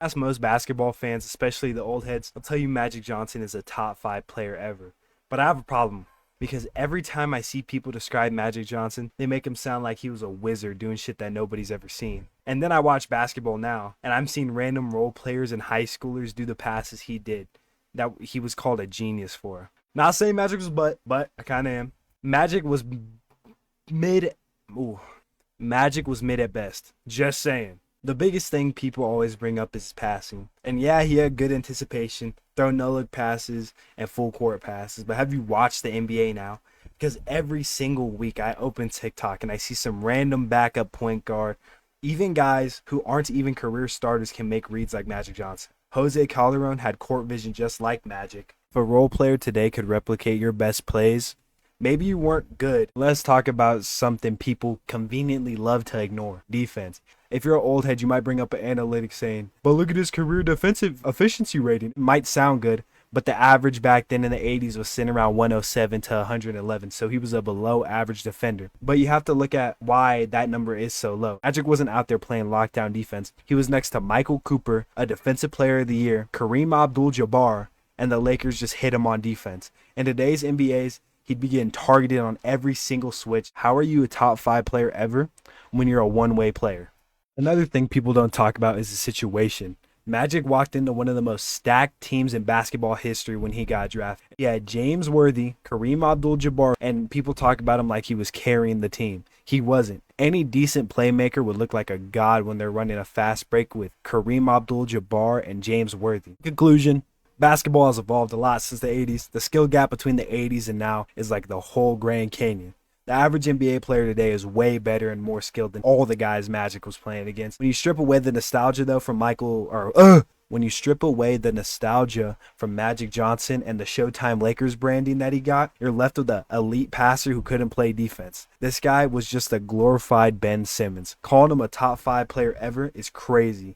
Ask most basketball fans, especially the old heads, they'll tell you Magic Johnson is a top 5 player ever. But I have a problem because every time I see people describe Magic Johnson, they make him sound like he was a wizard doing shit that nobody's ever seen. And then I watch basketball now, and I'm seeing random role players and high schoolers do the passes he did that he was called a genius for. Not saying Magic was but I kind of am. Magic was mid. Ooh, Magic was mid at best. Just saying. The biggest thing people always bring up is passing. And yeah, he had good anticipation, throw no look passes and full court passes. But have you watched the NBA now? Because every single week I open TikTok and I see some random backup point guard, even guys who aren't even career starters can make reads like Magic Johnson. Jose Calderon had court vision just like Magic. If a role player today could replicate your best plays, maybe you weren't good. Let's talk about something people conveniently love to ignore: defense. If you're an old head, you might bring up an analytic saying, but look at his career defensive efficiency rating. It might sound good, but the average back then in the 80s was sitting around 107 to 111, so he was a below average defender. But you have to look at why that number is so low. Magic wasn't out there playing lockdown defense. He was next to Michael Cooper, a defensive player of the year, Kareem Abdul-Jabbar, and the Lakers just hit him on defense. In today's NBA's, he'd be getting targeted on every single switch. How are you a top 5 player ever when you're a one-way player? Another thing people don't talk about is the situation. Magic walked into one of the most stacked teams in basketball history when he got drafted. He had James Worthy, Kareem Abdul-Jabbar, and people talk about him like he was carrying the team. He wasn't. Any decent playmaker would look like a god when they're running a fast break with Kareem Abdul-Jabbar and James Worthy. Conclusion: basketball has evolved a lot since the 80s. The skill gap between the 80s and now is like the whole Grand Canyon. The average NBA player today is way better and more skilled than all the guys Magic was playing against. When you strip away the nostalgia though from when you strip away the nostalgia from Magic Johnson and the Showtime Lakers branding that he got, you're left with an elite passer who couldn't play defense. This guy was just a glorified Ben Simmons. Calling him a top 5 player ever is crazy.